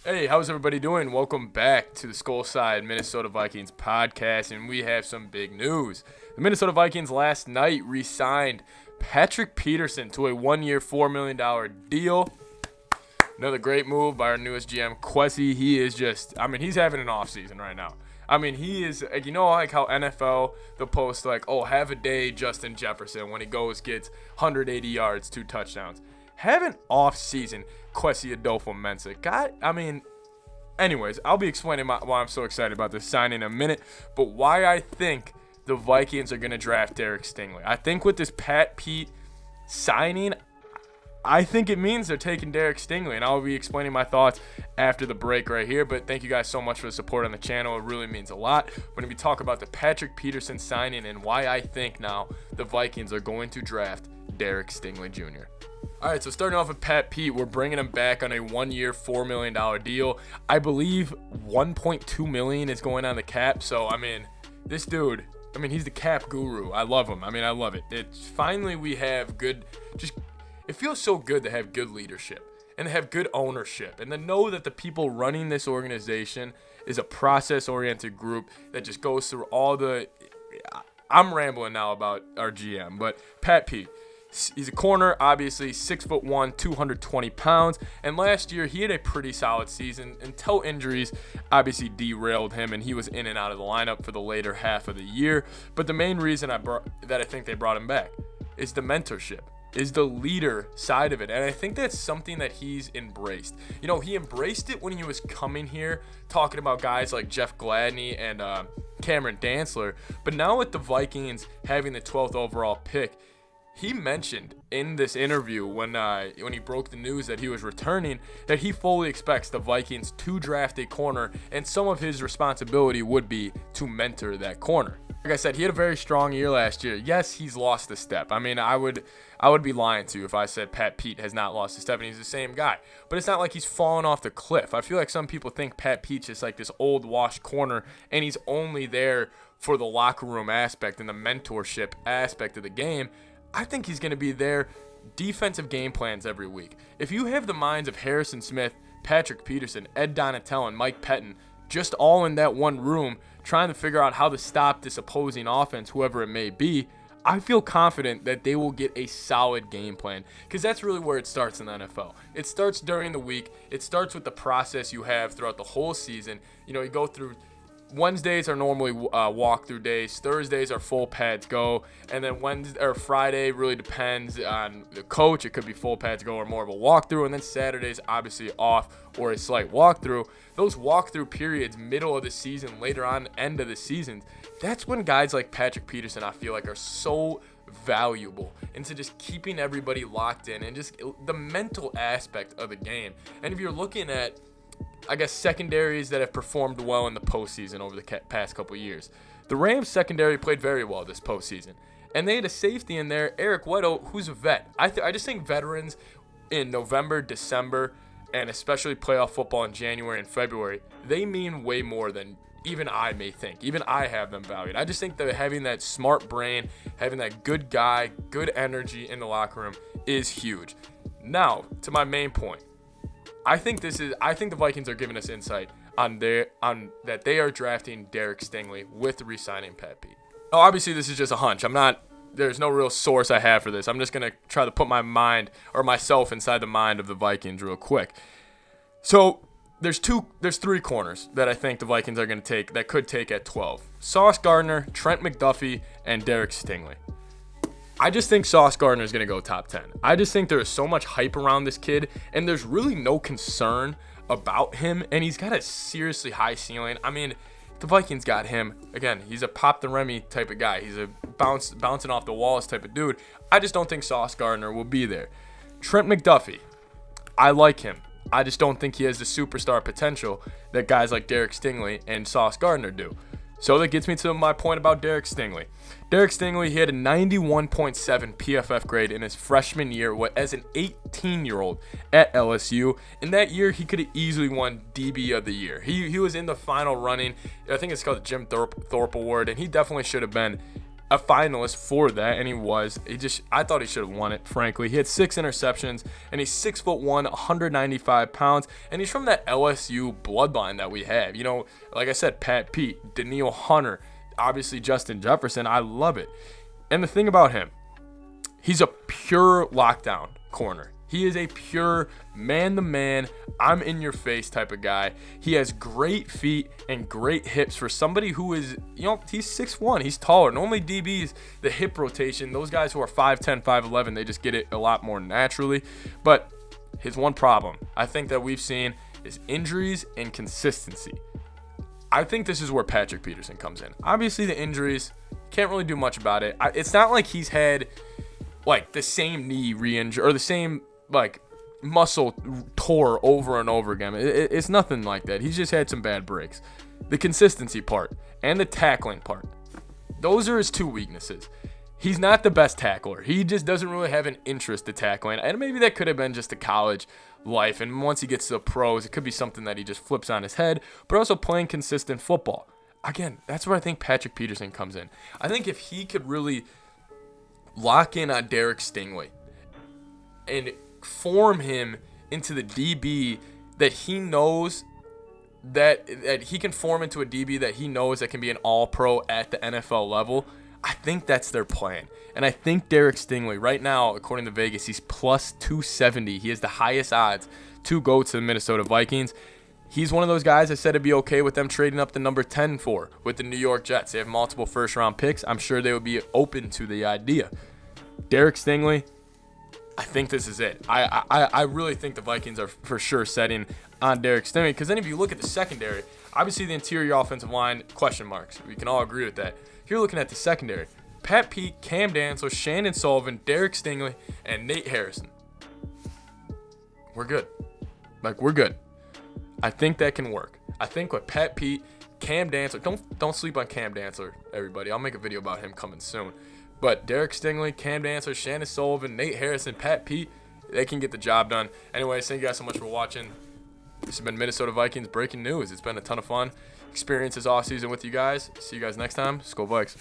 Hey, how's everybody doing? Welcome back to the Skol Side Minnesota Vikings podcast, and we have some big news. The Minnesota Vikings last night re-signed Patrick Peterson to a one-year, $4 million deal. Another great move by our newest GM, Kwesi. He is just, he's having an offseason right now. He is, like how NFL, they'll post have a day Justin Jefferson when he gets 180 yards, 2 touchdowns. Have an off-season Kwesi Adolfo-Mensah. Anyways, I'll be explaining why I'm so excited about this signing in a minute, but why I think the Vikings are going to draft Derek Stingley. I think with this Pat Pete signing, I think it means they're taking Derek Stingley, and I'll be explaining my thoughts after the break right here. But thank you guys so much for the support on the channel. It really means a lot. When we talk about the Patrick Peterson signing and why I think now the Vikings are going to draft Derek Stingley Jr. All right, so starting off with Pat Pete, we're bringing him back on a one-year, $4 million deal. I believe $1.2 million is going on the cap. So, this dude, he's the cap guru. I love him. I love it. It's finally we have good, it feels so good to have good leadership and to have good ownership and to know that the people running this organization is a process-oriented group that just goes through all the, I'm rambling now about our GM, but Pat Pete. He's a corner, obviously 6'1", 220 pounds, and last year he had a pretty solid season until injuries obviously derailed him, and he was in and out of the lineup for the later half of the year. But the main reason that I think they brought him back is the mentorship, is the leader side of it, and I think that's something that he's embraced. He embraced it when he was coming here, talking about guys like Jeff Gladney and Cameron Dantzler, but now with the Vikings having the 12th overall pick, he mentioned in this interview when he broke the news that he was returning that he fully expects the Vikings to draft a corner, and some of his responsibility would be to mentor that corner. Like I said, he had a very strong year last year. Yes, he's lost a step. I would be lying to you if I said Pat Pete has not lost a step and he's the same guy. But it's not like he's fallen off the cliff. I feel like some people think Pat Pete's just like this old washed corner and he's only there for the locker room aspect and the mentorship aspect of the game. I think he's going to be there defensive game plans every week. If you have the minds of Harrison Smith, Patrick Peterson, Ed Donatell, and Mike Pettin just all in that one room trying to figure out how to stop this opposing offense, whoever it may be, I feel confident that they will get a solid game plan, because that's really where it starts in the NFL. It starts during the week. It starts with the process you have throughout the whole season. You go through Wednesdays are normally walkthrough days. Thursdays are full pads go, and then Wednesday or Friday really depends on the coach. It could be full pads go or more of a walkthrough, and then Saturdays obviously off or a slight walkthrough. Those walkthrough periods, middle of the season, later on, end of the season, that's when guys like Patrick Peterson I feel like are so valuable into just keeping everybody locked in and just the mental aspect of the game. And if you're looking at secondaries that have performed well in the postseason over the past couple years, the Rams secondary played very well this postseason, and they had a safety in there, Eric Weddle, who's a vet. I just think veterans in November, December, and especially playoff football in January and February, they mean way more than even I may think. Even I have them valued. I just think that having that smart brain, having that good guy, good energy in the locker room is huge. Now, to my main point. I think the Vikings are giving us insight on that they are drafting Derek Stingley with re-signing Pat Pete. Now, obviously, this is just a hunch. There's no real source I have for this. I'm just going to try to put my mind or myself inside the mind of the Vikings real quick. So, there's 3 corners that I think the Vikings are going to take that could take at 12. Sauce Gardner, Trent McDuffie, and Derek Stingley. I just think Sauce Gardner is going to go top 10. I just think there is so much hype around this kid, and there's really no concern about him, and he's got a seriously high ceiling. The Vikings got him. Again, he's a Pop the Remy type of guy. He's a bouncing off the walls type of dude. I just don't think Sauce Gardner will be there. Trent McDuffie, I like him. I just don't think he has the superstar potential that guys like Derek Stingley and Sauce Gardner do. So that gets me to my point about Derek Stingley. Derek Stingley, he had a 91.7 PFF grade in his freshman year as an 18-year-old at LSU. In that year, he could have easily won DB of the year. He was in the final running. I think it's called the Jim Thorpe Award, and he definitely should have been a finalist for that, and he was. I thought he should have won it, frankly. He had 6 interceptions, and he's 6'1", 195 pounds, and he's from that LSU bloodline that we have. You know, like I said, Pat Pete, Danielle Hunter, obviously Justin Jefferson. I love it. And the thing about him, he's a pure lockdown corner. He is a pure man-to-man, I'm in your face type of guy. He has great feet and great hips for somebody who is, you know, he's 6'1", he's taller. Normally DBs, the hip rotation, those guys who are 5'10", 5'11", they just get it a lot more naturally. But his one problem, I think that we've seen, is injuries and consistency. I think this is where Patrick Peterson comes in. Obviously the injuries, can't really do much about it. It's not like he's had like the same knee re-injury or the same like muscle tore over and over again. It's nothing like that. He's just had some bad breaks. The consistency part and the tackling part, those are his 2 weaknesses. He's not the best tackler. He just doesn't really have an interest in tackling, and maybe that could have been just a college life, and once he gets to the pros, it could be something that he just flips on his head, but also playing consistent football. Again, that's where I think Patrick Peterson comes in. I think if he could really lock in on Derek Stingley and form him into the DB that he knows that he can form into a DB that he knows that can be an all-pro at the NFL level, I think that's their plan. And I think Derek Stingley, right now, according to Vegas, he's plus 270. He has the highest odds to go to the Minnesota Vikings. He's one of those guys I said it'd be okay with them trading up to number 10 for with the New York Jets. They have multiple first-round picks. I'm sure they would be open to the idea. Derek Stingley, I think this is it. I really think the Vikings are for sure setting on Derek Stingley, because then if you look at the secondary, obviously the interior offensive line, question marks. We can all agree with that. If you're looking at the secondary, Pat Pete, Cam Dantzler, Shannon Sullivan, Derek Stingley, and Nate Harrison. We're good. We're good. I think that can work. I think with Pat Pete, Cam Dantzler, don't sleep on Cam Dantzler, everybody. I'll make a video about him coming soon. But Derek Stingley, Cam Dantzler, Shannon Sullivan, Nate Harrison, Pat Pete, they can get the job done. Anyways, thank you guys so much for watching. This has been Minnesota Vikings Breaking News. It's been a ton of fun. Experience this offseason with you guys. See you guys next time. Skol Vikes.